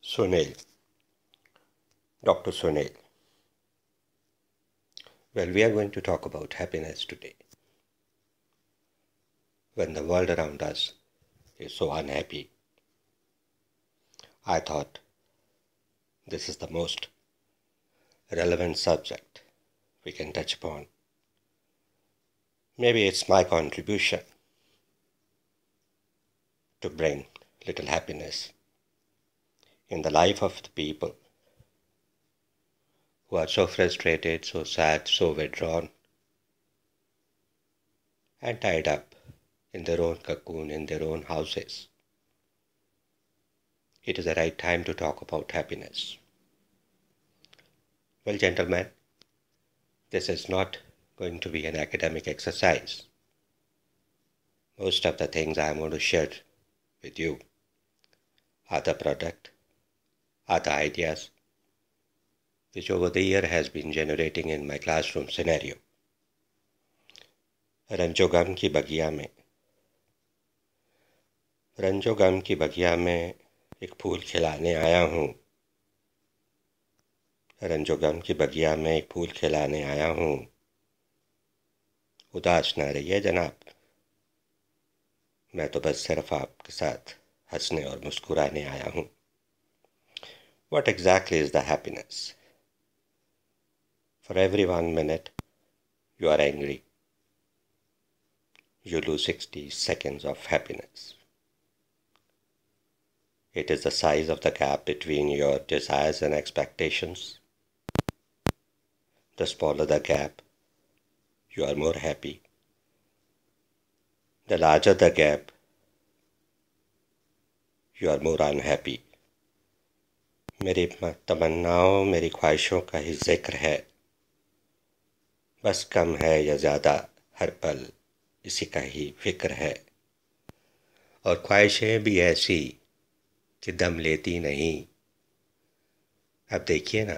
Sunil, Dr. Sunil. Well, we are going to talk about happiness today. When the world around us is so unhappy, I thought this is the most relevant subject we can touch upon. Maybe it's my contribution to bring little happiness in the life of the people who are so frustrated, so sad, so withdrawn, and tied up in their own cocoon, in their own houses. It is the right time to talk about happiness. Well, gentlemen, this is not going to be an academic exercise. Most of the things I am going to share with you are the product, are the ideas which over the year has been generating in my classroom scenario. रंजोगम की बगिया में एक फूल खिलाने आया हूँ। रंजोगम की बगिया में एक फूल खिलाने आया हूँ। उदास ना रहिए जनाब, मैं तो बस सिर्फ आपके साथ हंसने और मुस्कुराने आया हूँ। What exactly is the happiness? For every 1 minute you are angry, you lose 60 seconds of happiness. It is the size of the gap between your desires and expectations. The smaller the gap, you are more happy. The larger the gap, you are more unhappy. मेरी तमन्नाओं, मेरी ख्वाहिशों का ही जिक्र है। बस कम है या ज़्यादा, हर पल इसी का ही फिक्र है। और ख्वाहिशें भी ऐसी कि दम लेती नहीं। अब देखिए ना,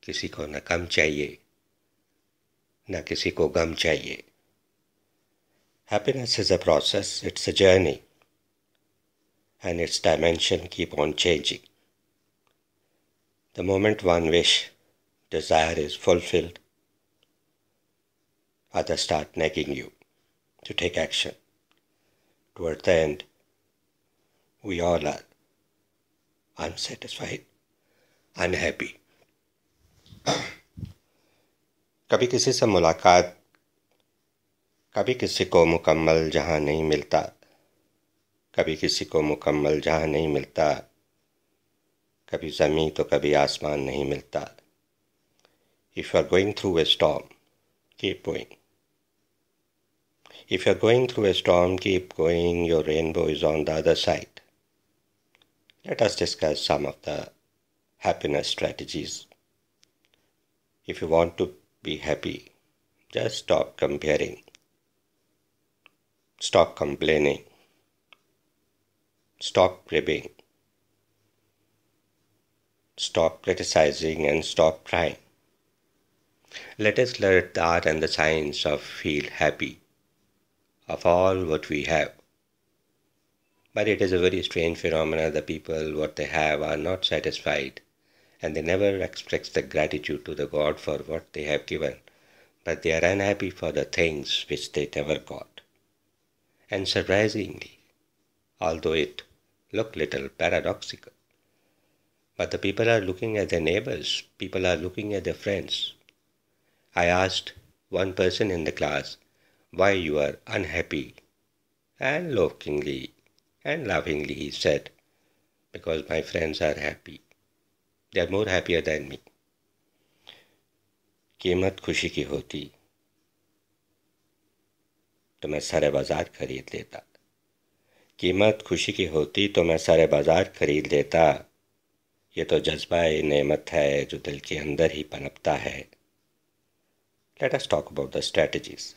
किसी को न कम चाहिए, न किसी को गम चाहिए। Happiness is a process, it's a journey, and its dimension keep on changing. The moment one wish, desire is fulfilled, others start nagging you to take action. Toward the end, we all are unsatisfied, unhappy. कभी किसी से मुलाकात, कभी किसी को मुकम्मल जहां नहीं मिलता, कभी किसी को मुकम्मल जहां नहीं मिलता, कभी ज़मीं तो कभी आसमान नहीं मिलता. If you are going through a storm, keep going. If you are going through a storm, keep going. Your rainbow is on the other side. Let us discuss some of the happiness strategies. If you want to be happy, just stop comparing. Stop complaining. Stop cribbing. Stop criticizing and stop trying. Let us learn the art and the science of feel happy of all what we have. But it is a very strange phenomenon. The people, what they have, are not satisfied, and they never express the gratitude to the God for what they have given, but they are unhappy for the things which they never got. And surprisingly, although it look little paradoxical, but the people are looking at their neighbors, people are looking at their friends. I asked one person in the class why you are unhappy, and laughingly he said, because my friends are happy. They are more happier than me. कीमत खुशी की होती तो मैं सारे बाजार खरीद लेता. कीमत खुशी की होती तो मैं सारे बाजार खरीद लेता. ये तो जज्बा नेमत है जो दिल के अंदर ही पनपता है. Let us talk about the strategies.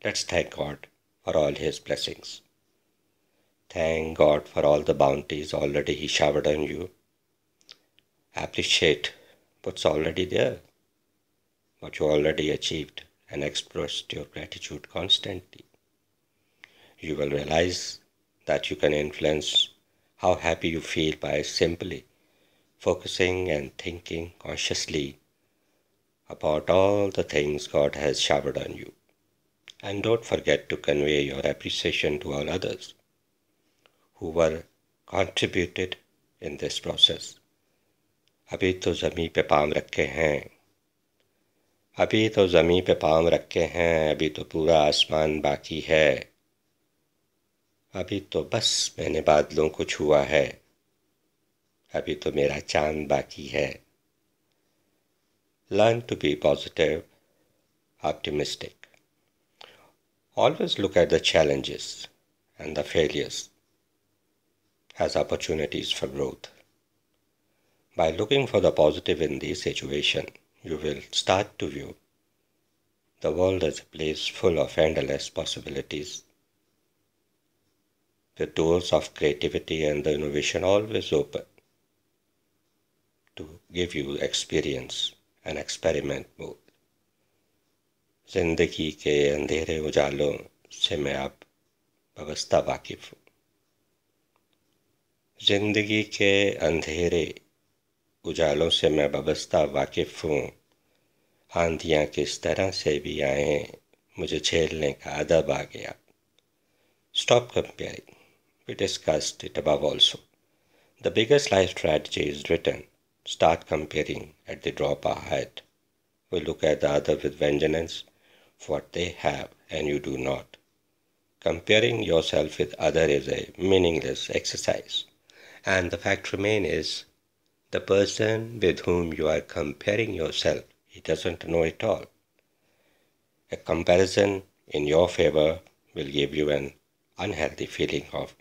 Let's thank God for all His blessings. Thank God for all the bounties already He showered on you. Appreciate what's already there, what you already achieved, and express your gratitude constantly. You will realize that you can influence how happy you feel by simply focusing and thinking consciously about all the things God has showered on you. And don't forget to convey your appreciation to all others who were contributed in this process. अभी तो ज़मीं पे पाँव रखे हैं, अभी तो ज़मीं पे पाँव रखे हैं, अभी तो पूरा आसमान बाकी है, अभी तो बस मैंने बादलों को छुआ है, अभी तो मेरा चांद बाकी है. Learn to be positive, optimistic. Always look at the challenges and the failures as opportunities for growth. By looking for the positive in this situation, you will start to view the world as a place full of endless possibilities. The doors of creativity and the innovation always open to give you experience and experiment more. जिंदगी के अंधेरे उजालों से मैं अब बवस्ता वाकिफ हूँ. जिंदगी के अंधेरे उजालों से मैं बवस्ता वाकिफ हूँ. आंधियाँ किस तरह से भी आए, मुझे झेलने का अदब आ गया. Stop comparing. We discussed it above also. The biggest life strategy is written. Start comparing at the drop of a hat. We look at the other with vengeance, what they have and you do not. Comparing yourself with other is a meaningless exercise. And the fact remains is, the person with whom you are comparing yourself, he doesn't know it all. A comparison in your favor will give you an unhealthy feeling of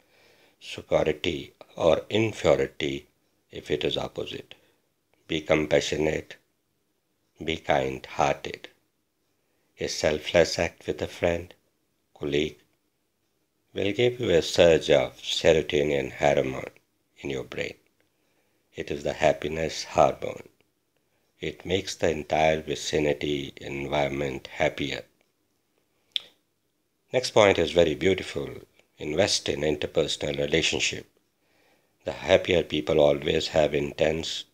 superiority or inferiority if it is opposite. Be compassionate, be kind-hearted. A selfless act with a friend, colleague, will give you a surge of serotonin hormone in your brain. It is the happiness hormone. It makes the entire vicinity environment happier. Next point is very beautiful. Invest in interpersonal relationship. The happier people always have intense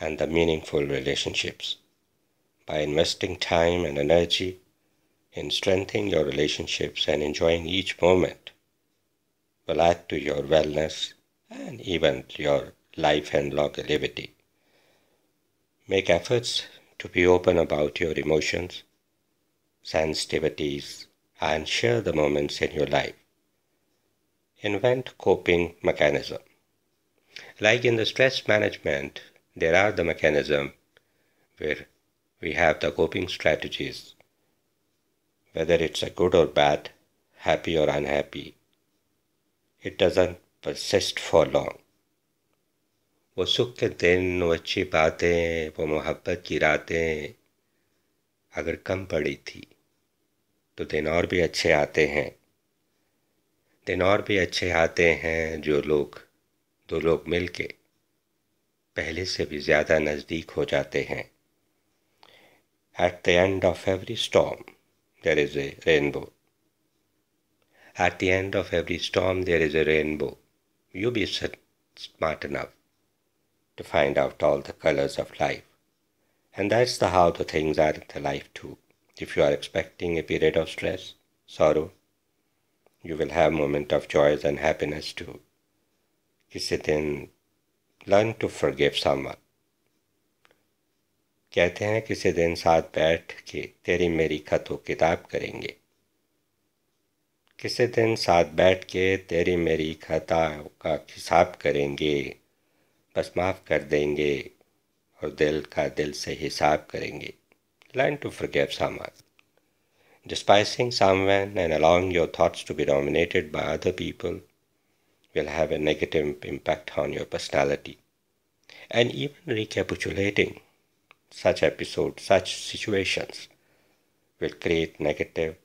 and the meaningful relationships. By investing time and energy in strengthening your relationships and enjoying each moment will add to your wellness and even your life and longevity. Make efforts to be open about your emotions, sensitivities, and share the moments in your life. Invent coping mechanism. Like in the stress management, there are the mechanism where we have the coping strategies, whether it's a good or bad, happy or unhappy. It doesn't persist for long. वो सुख के दिन, वो अच्छी बातें, वो मोहब्बत की रातें अगर कम पड़ी थी तो दिन और भी अच्छे आते हैं. दिन और भी अच्छे आते हैं जो दो लोग मिलके पहले से भी ज़्यादा नज़दीक हो जाते हैं. At the end of every storm, there is a rainbow. At the end of every storm, there is a rainbow. You be smart enough to find out all the colors of life. And that's how the things are in the life too. If you are expecting a period of stress, sorrow, you will have moment of joys and happiness too. किसी दिन learn to forgive someone. कहते हैं किसी दिन साथ बैठ के तेरी मेरी खतो किताब करेंगे. किसी दिन साथ बैठ के तेरी मेरी खता का हिसाब करेंगे. बस माफ़ कर देंगे और दिल का दिल से हिसाब करेंगे. Learn to forgive someone. Despising someone and allowing your thoughts to be dominated by other people will have a negative impact on your personality. And even recapitulating such episodes, such situations will create negative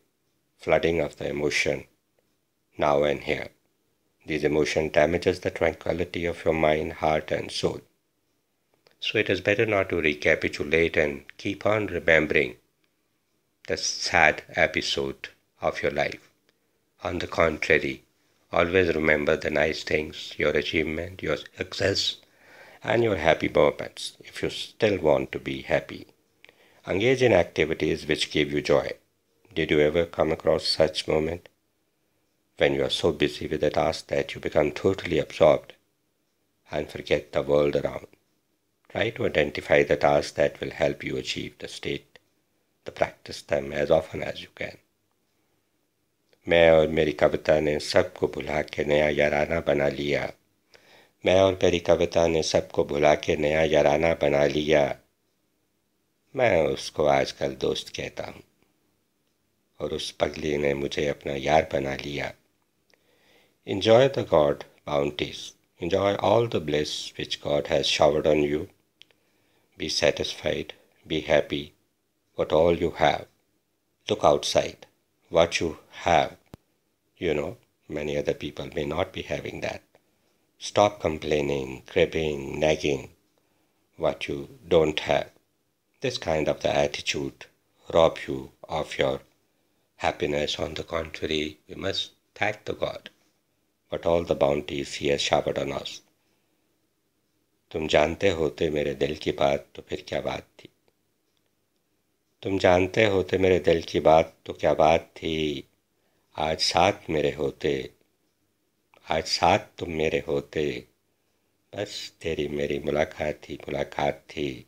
flooding of the emotion now and here. These emotion damages the tranquility of your mind, heart and soul. So it is better not to recapitulate and keep on remembering the sad episode of your life. On the contrary, always remember the nice things, your achievement, your success, and your happy moments. If you still want to be happy, engage in activities which give you joy. Did you ever come across such moment when you are so busy with a task that you become totally absorbed and forget the world around? Try to identify the tasks that will help you achieve the state, to practice them as often as you can. मैं और मेरी कविता ने सबको भुला के नया याराना बना लिया। मैं और मेरी कविता ने सबको भुला के नया याराना बना लिया। मैं उसको आजकल दोस्त कहता हूँ और उस पगली ने मुझे अपना यार बना लिया। Enjoy the God bounties. Enjoy all the bliss which God has showered on you. Be satisfied, be happy with all you have. Look outside what you have. Many other people may not be having that. Stop complaining, cribbing, nagging what you don't have. This kind of the attitude rob you of your happiness. On the contrary, we must thank the God for all the bounties He has showered on us. तुम जानते होते मेरे दिल की बात तो फिर क्या बात थी। तुम जानते होते मेरे दिल की बात तो क्या बात थी। आज साथ मेरे होते, आज साथ तुम मेरे होते, बस तेरी मेरी मुलाकात थी।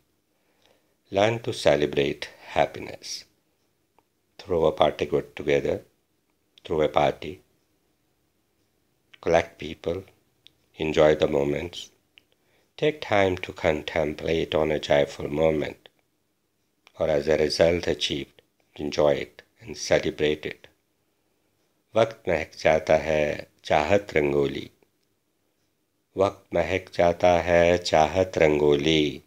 Learn to celebrate happiness. Throw a party good together, throw a party, collect people, enjoy the moments. Take time to contemplate on a joyful moment, or as a result achieved, enjoy it and celebrate it. वक्त महक जाता है चाहत रंगोली, वक्त महक जाता है चाहत रंगोली।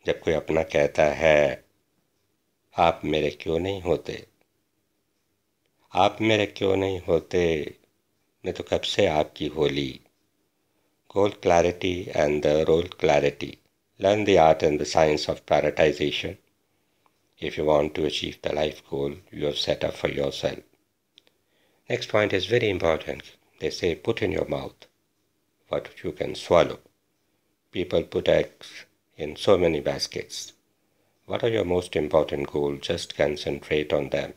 जब कोई अपना कहता है आप मेरे क्यों नहीं होते, आप मेरे क्यों नहीं होते, मैं तो कब से आपकी Holi. Goal clarity and the role clarity. Learn the art and the science of prioritization if you want to achieve the life goal you have set up for yourself. Next point is very important. They say put in your mouth what you can swallow. People put eggs in so many baskets. What are your most important goals? Just concentrate on them.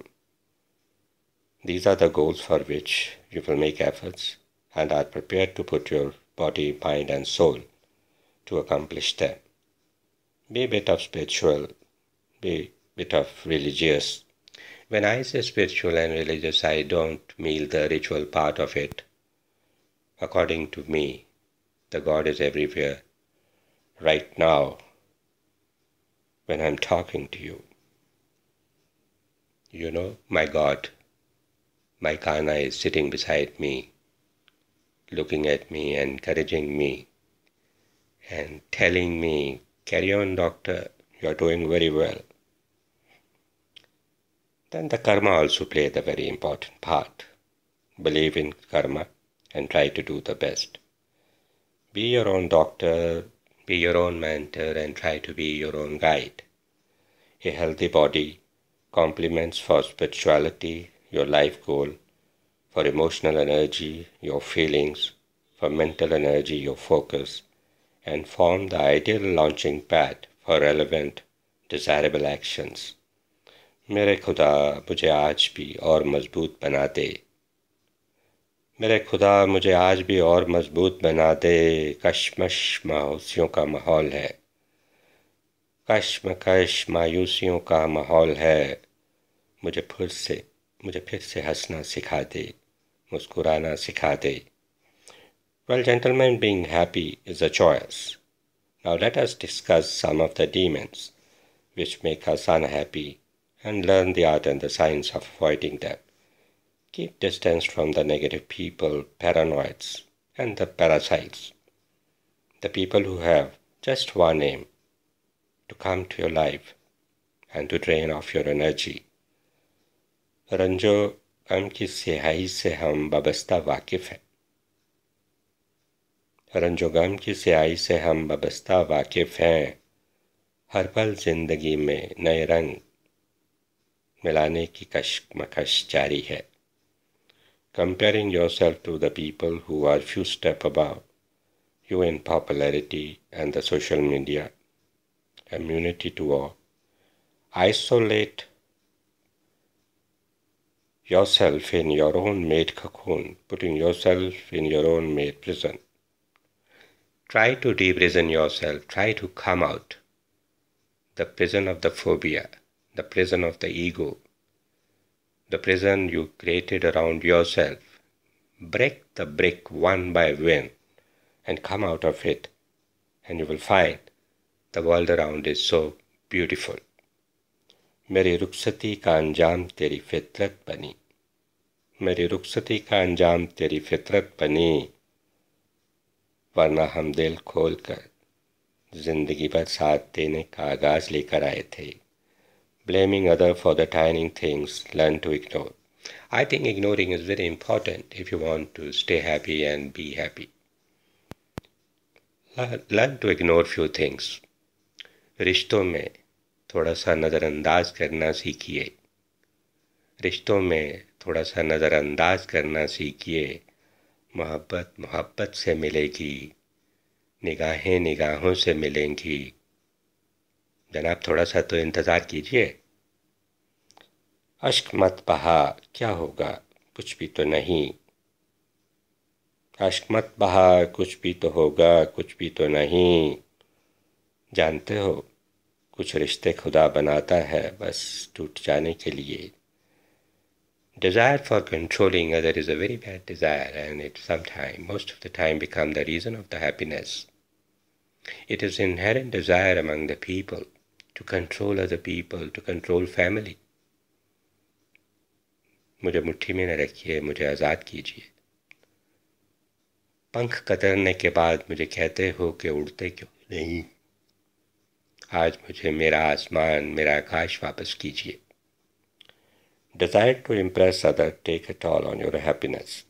These are the goals for which you will make efforts and are prepared to put your body, mind and soul to accomplish them. Be a bit of spiritual, be a bit of religious. When I say spiritual and religious, I don't mean the ritual part of it. According to me, the God is everywhere, right now, when I'm talking to you. My God, my Kana is sitting beside me, looking at me, encouraging me, and telling me, carry on doctor, you're doing very well. Then the karma also played a very important part. Believe in karma and try to do the best. Be your own doctor, be your own mentor and try to be your own guide. A healthy body complements for spirituality, your life goal, for emotional energy, your feelings, for mental energy, your focus, and form the ideal launching pad for relevant, desirable actions. मेरे खुदा मुझे आज भी और मजबूत बना दे। मेरे खुदा मुझे आज भी और मजबूत बना दे। कशमश मायूसियों का माहौल है, कशमकश मायूसियों का माहौल है। मुझे फिर से हंसना सिखा दे, मुस्कुराना सिखा दे. Well, gentlemen, being happy is a choice. Now let us discuss some of the demons which make us unhappy and learn the art and the science of avoiding them. Keep distance from the negative people, paranoids, and the parasites. The people who have just one aim, to come to your life and to drain off your energy. रंजो गम की स्याही से हम वाबस्ता वाकिफ़ हैं. रंजो गम की स्याही से हम वाबस्ता वाकिफ़ हैं. हर पल जिंदगी में नए रंग मिलाने की कशमकश जारी है. Comparing yourself to the people who are few steps above you in popularity and the social media, immunity to all. Isolate yourself in your own made cocoon, putting yourself in your own made prison. Try to de-prison yourself, try to come out. The prison of the phobia, the prison of the ego, the prison you created around yourself. Break the brick one by one and come out of it, and you will find the world around is so beautiful. मेरी रुखसती का अंजाम तेरी फितरत बनी, मेरी रुखसती का अंजाम तेरी फितरत बनी, वरना हम दिल खोल कर जिंदगी भर साथ देने का आगाज लेकर आए थे. Blaming other for the tiny things, learn to ignore. I think ignoring is very important if you want to stay happy and be happy. Learn to ignore few things. रिश्तों में थोड़ा सा नज़रअंदाज करना सीखिए. रिश्तों में थोड़ा सा नज़रअंदाज करना सीखिए. मोहब्बत मोहब्बत से मिलेगी, निगाहें निगाहों से मिलेंगी. जनाब थोड़ा सा तो इंतज़ार कीजिए. अश्क मत बहा, क्या होगा, कुछ भी तो नहीं. अश्क मत बहा, कुछ भी तो होगा, कुछ भी तो नहीं. जानते हो, कुछ रिश्ते खुदा बनाता है बस टूट जाने के लिए. Desire for controlling other is a very bad desire, and it sometimes, most of the time, become the reason of the happiness. It is inherent desire among the people to control other people, to control family. मुझे मुट्ठी में न रखिए, मुझे आज़ाद कीजिए. पंख कतरने के बाद मुझे कहते हो कि उड़ते क्यों नहीं. आज मुझे मेरा आसमान, मेरा आकाश वापस कीजिए. Desire to impress others take a toll on your happiness.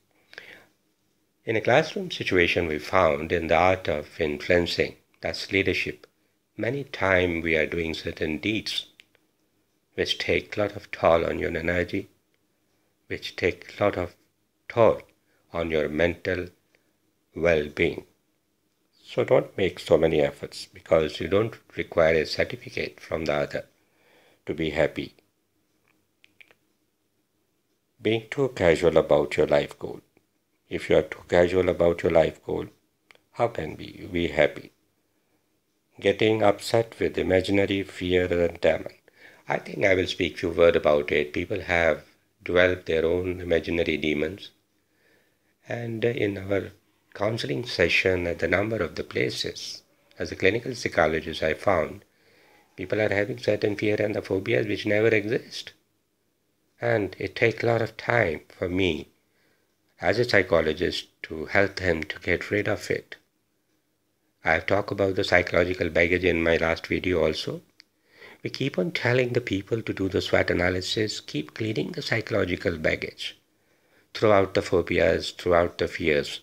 In a classroom situation, we found in the art of influencing, that's leadership, many times we are doing certain deeds which take a lot of toll on your energy, which take a lot of toll on your mental well-being. So don't make so many efforts, because you don't require a certificate from the other to be happy. Being too casual about your life goal. If you are too casual about your life goal, how can you be happy? Getting upset with imaginary fear and demon. I think I will speak few words about it. People have developed their own imaginary demons, and in our counseling session at the number of the places, as a clinical psychologist, I found people are having certain fear and the phobias which never exist. And it takes a lot of time for me as a psychologist to help them to get rid of it. I have talked about the psychological baggage in my last video also. We keep on telling the people to do the SWOT analysis, keep cleaning the psychological baggage throughout the phobias, throughout the fears,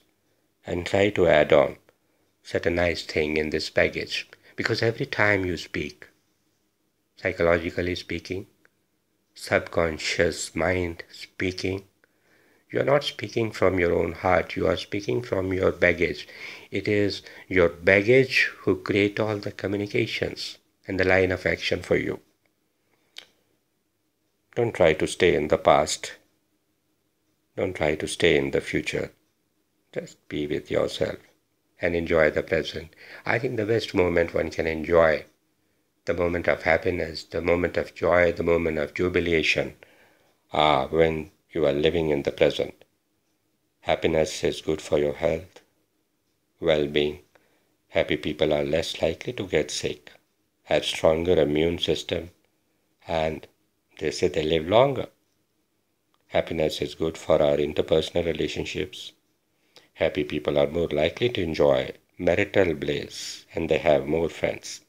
and try to add on certain nice thing in this baggage. Because every time you speak, psychologically speaking, subconscious mind speaking, you are not speaking from your own heart, you are speaking from your baggage. It is your baggage who create all the communications and the line of action for you. Don't try to stay in the past. Don't try to stay in the future. Just be with yourself and enjoy the present. I think the best moment one can enjoy, the moment of happiness, the moment of joy, the moment of jubilation, are when you are living in the present. Happiness is good for your health, well-being. Happy people are less likely to get sick, have stronger immune system, and they say they live longer. Happiness is good for our interpersonal relationships. Happy people are more likely to enjoy marital bliss, and they have more friends.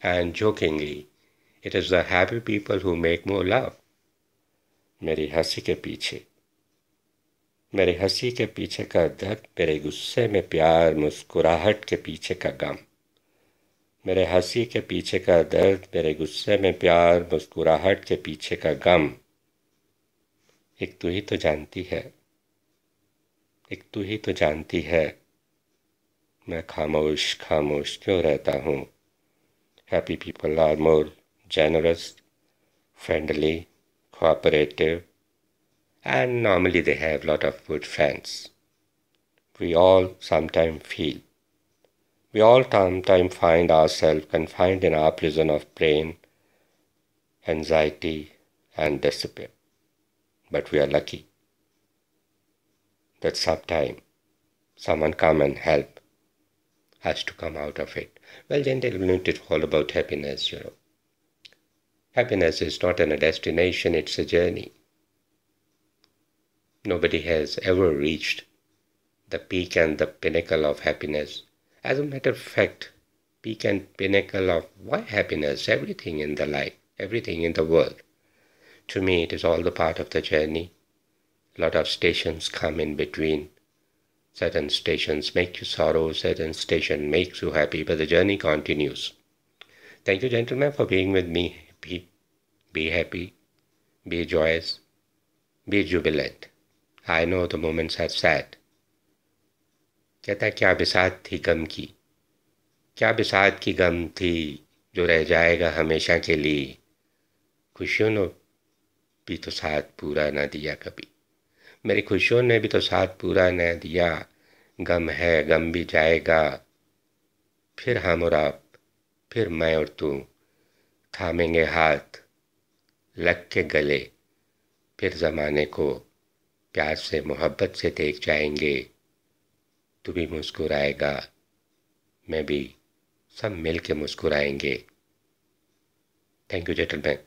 And jokingly, it is the happy people who make more love. मेरी हंसी के पीछे का दर्द, मेरे गुस्से में प्यार, मुस्कुराहट के पीछे का गम. मेरे हंसी के पीछे का दर्द, मेरे गुस्से में प्यार, मुस्कुराहट के पीछे का गम. एक तू ही तो जानती है, एक तू ही तो जानती है, मैं खामोश खामोश क्यों रहता हूँ? Happy people are more generous, friendly, cooperative, and normally they have lot of good friends. We all sometimes feel. We all sometimes find ourselves confined in our prison of pain, anxiety, and despair. But we are lucky that sometime someone come and help us to come out of it. Well, gentlemen, it is all about happiness. Happiness is not a destination, it's a journey. Nobody has ever reached the peak and the pinnacle of happiness. As a matter of fact, peak and pinnacle of why happiness, everything in the life, everything in the world. To me, it is all the part of the journey. A lot of stations come in between. Certain stations make you sorrow, certain station makes you happy, but the journey continues. Thank you, gentlemen, for being with me. Be happy, be joyous, be jubilant. I know the moments are sad. कहता क्या बिसात थी गम की, क्या बिसात की गम थी जो रह जाएगा हमेशा के लिए। खुशियों ने भी तो साथ पूरा ना दिया कभी, मेरी खुशियों ने भी तो साथ पूरा न दिया। गम है, गम भी जाएगा, फिर हम और आप, फिर मैं और तू थामेंगे हाथ लग के गले, फिर ज़माने को प्यार से मोहब्बत से देख जाएंगे। तू भी मुस्कुराएगा, मैं भी, सब मिल के मुस्कुराएंगे। Thank you gentleman.